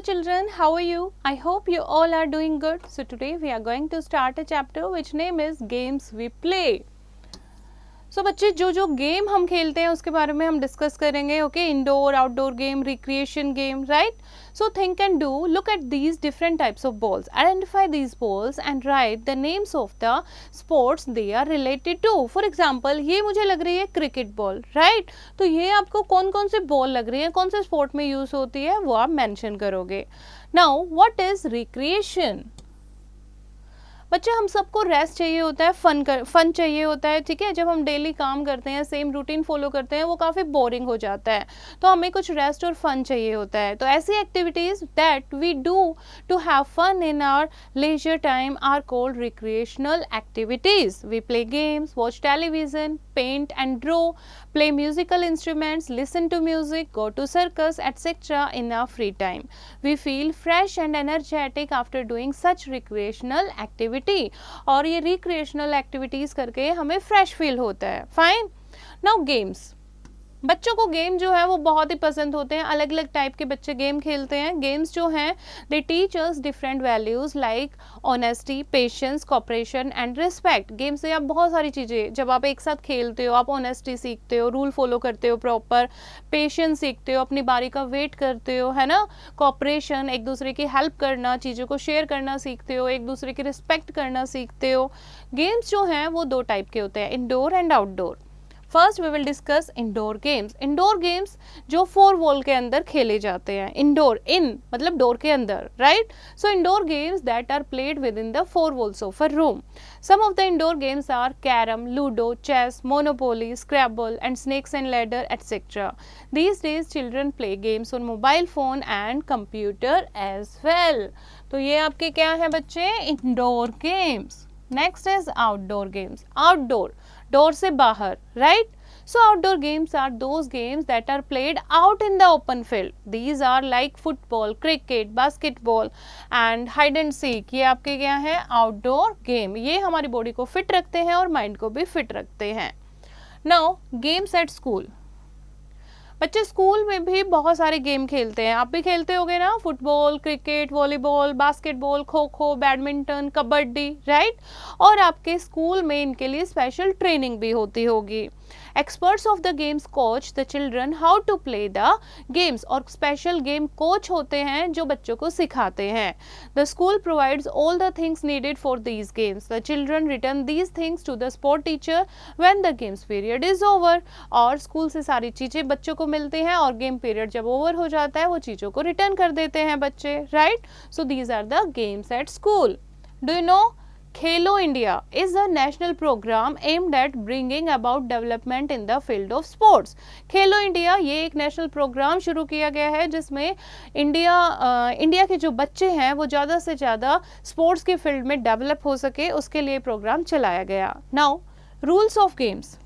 Hello children, how are you? I hope you all are doing good. So today we are going to start a chapter which name is Games We Play. सो बच्चे जो game हम खेलते हैं उसके बारे में हम discuss करेंगे. Okay, indoor outdoor game, recreation game, right. So think and do, look at these different types of balls, identify these balls and write the names of the sports they are related to. For example, ये मुझे लग रही है cricket ball, right. तो ये आपको कौन कौन सी बॉल लग रही है, कौन से स्पोर्ट में यूज होती है, वो आप मेंशन करोगे. Now what is recreation? बच्चे, हम सबको रेस्ट चाहिए होता है, फन चाहिए होता है, ठीक है. जब हम डेली काम करते हैं, सेम रूटीन फॉलो करते हैं, वो काफ़ी बोरिंग हो जाता है. तो हमें कुछ रेस्ट और फन चाहिए होता है. तो ऐसी activities that we do to have fun in our leisure time are called recreational activities. We play games, watch television, paint and draw, play musical instruments, listen to music, go to circus, etc. in our free time. We feel fresh and energetic after doing such recreational activity. और ये recreational activities करके हमें fresh feel होता है. Fine. Now games. बच्चों को game जो है वो बहुत ही पसंद होते हैं. अलग अलग टाइप के बच्चे गेम खेलते हैं. गेम्स जो हैं they teach us different values like honesty, patience, cooperation and respect. Game से आप बहुत सारी चीज़ें, जब आप एक साथ खेलते हो, आप ऑनेस्टी सीखते हो, रूल फॉलो करते हो प्रॉपर, पेशेंस सीखते हो, अपनी बारी का वेट करते हो, है ना. कोऑपरेशन, एक दूसरे की हेल्प करना, चीज़ों को शेयर करना सीखते हो, एक दूसरे की रिस्पेक्ट करना सीखते हो. गेम्स जो हैं वो दो टाइप के होते हैं, indoor and outdoor. First we will discuss indoor games. Indoor games जो 4 वॉल के अंदर खेले जाते हैं. इंडोर, इन मतलब डोर के अंदर, right. So indoor games that are played within the 4 walls of a room. Some of the indoor games are carom, ludo, chess, monopoly, scrabble and snakes and ladder, etc. These days children play games on mobile phone and computer as well. तो ये आपके क्या है बच्चे? Indoor games. Next is outdoor games. Outdoor, door से बाहर, right. So outdoor games are those games that are played out in the open field. These are like football, cricket, basketball and hide and seek. ये आपके क्या है? outdoor game. ये हमारी body को fit रखते हैं और माइंड को भी फिट रखते हैं. Now games at school. बच्चे स्कूल में भी बहुत सारे गेम खेलते हैं. आप भी खेलते होगे ना, football, cricket, volleyball, basketball, kho kho, badminton, kabaddi, right. और आपके स्कूल में इनके लिए स्पेशल ट्रेनिंग भी होती होगी. Experts of the games coach the children how to play the games. और special game coach होते हैं जो बच्चों को सिखाते हैं. The school provides all the things needed for these games. The children return these things to the sport teacher when the games period is over. और school से सारी चीज़ें बच्चों को मिलती हैं और गेम पीरियड जब ओवर हो जाता है वो चीज़ों को रिटर्न कर देते हैं बच्चे, right. So these are the games at school. Do you know? Khelo India is a national program aimed at bringing about development in the field of sports. Khelo India ये एक नेशनल प्रोग्राम शुरू किया गया है जिसमें India के जो बच्चे हैं वो ज़्यादा से ज़्यादा स्पोर्ट्स के फील्ड में डेवलप हो सके, उसके लिए प्रोग्राम चलाया गया. Now rules of games.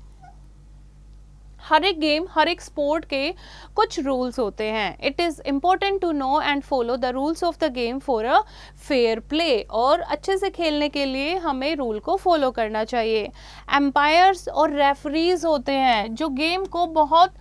हर एक गेम, हर एक स्पोर्ट के कुछ रूल्स होते हैं. It is important to know and follow the rules of the game for a fair play. और अच्छे से खेलने के लिए हमें रूल को फॉलो करना चाहिए. एम्पायर्स और रेफरीज होते हैं जो गेम को बहुत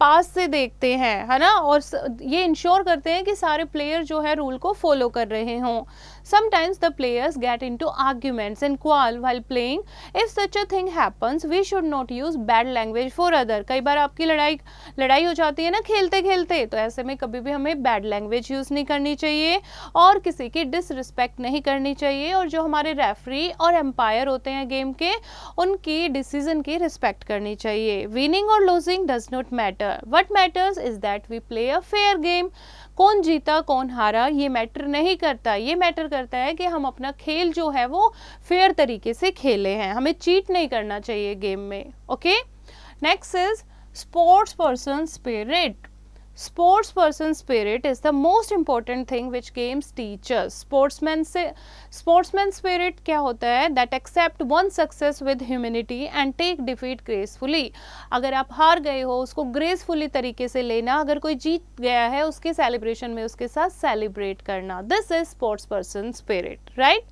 पास से देखते हैं, है ना, और ये इंश्योर करते हैं कि सारे प्लेयर जो है रूल को फॉलो कर रहे हों. Sometimes the players get into arguments and quarrel while playing. If such a thing happens, we should not use bad language for other. कई बार आपकी लड़ाई हो जाती है ना खेलते खेलते, तो ऐसे में कभी भी हमें बैड लैंग्वेज यूज़ नहीं करनी चाहिए और किसी की डिसरिस्पेक्ट नहीं करनी चाहिए. और जो हमारे रेफरी और एम्पायर होते हैं गेम के, उनकी डिसीजन की रिस्पेक्ट करनी चाहिए. विनिंग और losing does not matter. What matters is that we play a fair game. कौन जीता कौन हारा ये मैटर नहीं करता. ये मैटर करता है कि हम अपना खेल जो है वो फेयर तरीके से खेले हैं. हमें चीट नहीं करना चाहिए गेम में. Okay. Next is sports person spirit. Sports person spirit is the most important thing which games teach us. Sportsman spirit क्या होता है? That accept one success with humanity and take defeat gracefully. अगर आप हार गए हो उसको ग्रेसफुली तरीके से लेना, अगर कोई जीत गया है उसके सेलिब्रेशन में उसके साथ सेलिब्रेट करना. This is sports person spirit, right.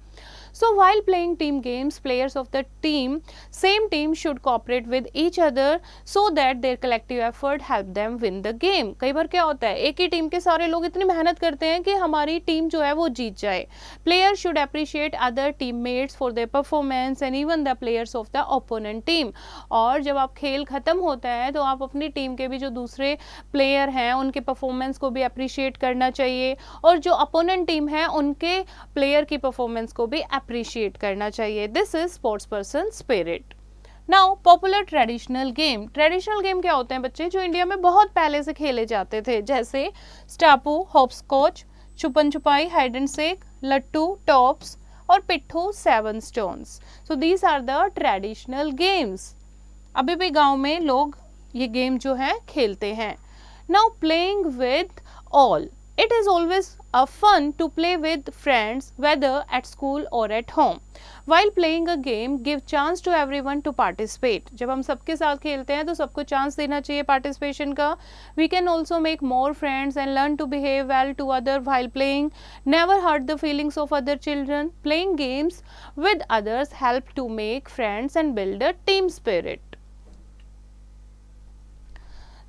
So while playing team games, players of the same team should cooperate with each other so that their collective effort help them win the game. कई बार क्या होता है, एक ही team के सारे लोग इतनी मेहनत करते हैं कि हमारी टीम जो है वो जीत जाए. Players should appreciate other teammates for their performance and even the players of the opponent team. और जब आप खेल खत्म होता है तो आप अपनी टीम के भी जो दूसरे प्लेयर हैं उनके परफॉर्मेंस को भी अप्रिशिएट करना चाहिए, और जो अपोनेंट टीम है उनके प्लेयर की परफॉर्मेंस को भी अप्रिशिएट करना चाहिए. This is sports person spirit. Now popular traditional game. Traditional game क्या होते हैं बच्चे, जो इंडिया में बहुत पहले से खेले जाते थे, जैसे स्टापू, हॉपस्कॉच, छुपन छुपाई, हाइड एंड सीक, लट्टू, टॉप्स और पिट्ठू, 7 stones. So these are the traditional games. अभी भी गांव में लोग ये गेम जो है खेलते हैं. Now playing with all. It is always a fun to play with friends, whether at school or at home. While playing a game, give chance to everyone to participate. जब हम सबके साथ खेलते हैं तो सबको चांस देना चाहिए पार्टिसिपेशन का. We can also make more friends and learn to behave well to others while playing. Never hurt the feelings of other children. Playing games with others help to make friends and build a team spirit.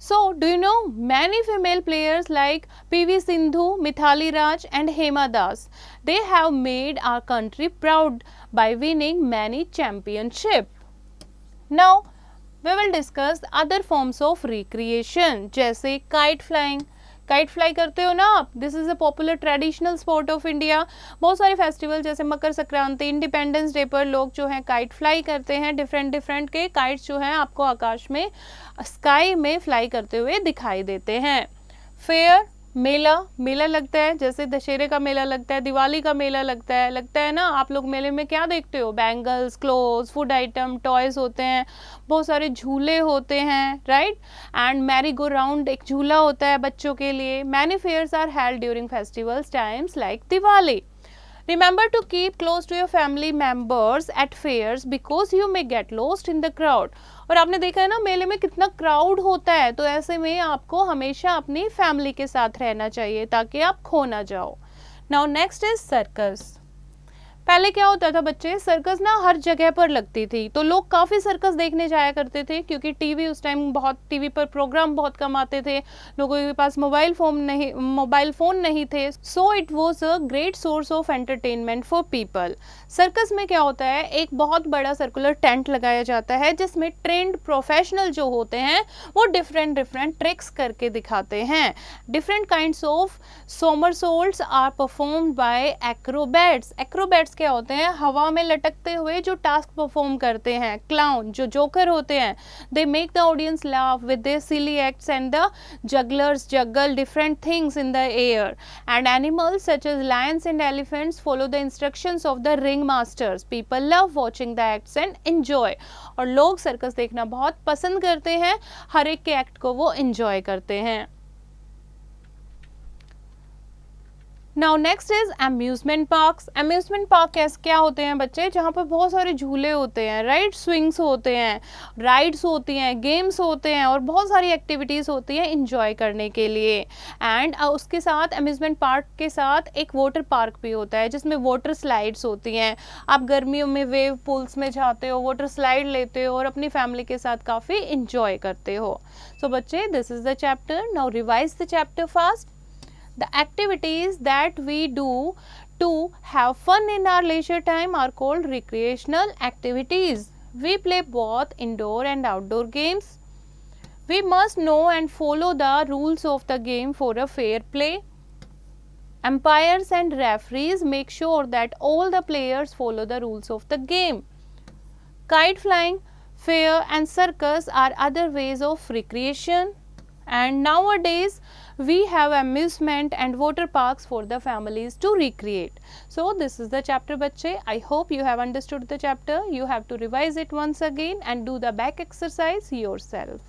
So, do you know many female players like PV Sindhu, Mithali Raj and Hema Das? They have made our country proud by winning many championships. Now, we will discuss other forms of recreation जैसे kite flying. Kite fly करते हो ना आप. This is a popular traditional sport of India. बहुत सारे festival जैसे Makar Sankranti, independence day पर लोग जो है काइट फ्लाई करते हैं. डिफरेंट के काइट्स जो हैं आपको आकाश में, स्काई में फ्लाई करते हुए दिखाई देते हैं. फेयर, मेला लगता है, जैसे दशहरे का मेला लगता है, दिवाली का मेला लगता है ना. आप लोग मेले में क्या देखते हो, bangles, clothes, food item, toys होते हैं, बहुत सारे झूले होते हैं, right. And merry go round एक झूला होता है बच्चों के लिए. Many fairs are held during festivals times like Diwali. Remember to keep close to your family members at fairs because you may get lost in the crowd. और आपने देखा है ना मेले में कितना क्राउड होता है, तो ऐसे में आपको हमेशा अपनी फैमिली के साथ रहना चाहिए ताकि आप खो ना जाओ. Now next is circus. पहले क्या होता था बच्चे, सर्कस ना हर जगह पर लगती थी, तो लोग काफ़ी सर्कस देखने जाया करते थे क्योंकि टीवी उस टाइम बहुत, टीवी पर प्रोग्राम बहुत कम आते थे, लोगों के पास मोबाइल फ़ोन नहीं थे. So it was a great source of entertainment for people. Circus में क्या होता है, एक बहुत बड़ा सर्कुलर टेंट लगाया जाता है जिसमें ट्रेंड प्रोफेशनल जो होते हैं वो डिफरेंट ट्रिक्स करके दिखाते हैं. Different kinds of somersaults are performed by acrobats. Acrobats क्या होते हैं, हवा में लटकते हुए जो टास्क परफॉर्म करते हैं. क्लाउन जो जोकर होते हैं, they make the audience laugh with their silly acts and the jugglers juggle different things in the air. And animals such as lions and elephants follow the instructions of the ring masters. People love watching the acts and enjoy. और लोग circus देखना बहुत पसंद करते हैं, हर एक के act को वो एंजॉय करते हैं. Now next is amusement parks. Amusement park क्या होते हैं बच्चे, जहाँ पर बहुत सारे झूले होते हैं, राइट, स्विंग्स होते हैं, राइड्स होती हैं, गेम्स होते हैं और बहुत सारी एक्टिविटीज़ होती हैं इंजॉय करने के लिए. एंड उसके साथ अम्यूजमेंट पार्क के साथ एक वाटर पार्क भी होता है जिसमें वाटर स्लाइड्स होती हैं. आप गर्मियों में वेव पूल्स में जाते हो, वाटर स्लाइड लेते हो और अपनी फैमिली के साथ काफ़ी इंजॉय करते हो. सो बच्चे, this is the chapter. Now revise the chapter fast. The activities that we do to have fun in our leisure time are called recreational activities. We play both indoor and outdoor games. We must know and follow the rules of the game for a fair play. Umpires and referees make sure that all the players follow the rules of the game. Kite flying, fair and circus are other ways of recreation. And nowadays we have amusement and water parks for the families to recreate. So this is the chapter bachche. I hope you have understood the chapter. You have to revise it once again and do the back exercise yourself.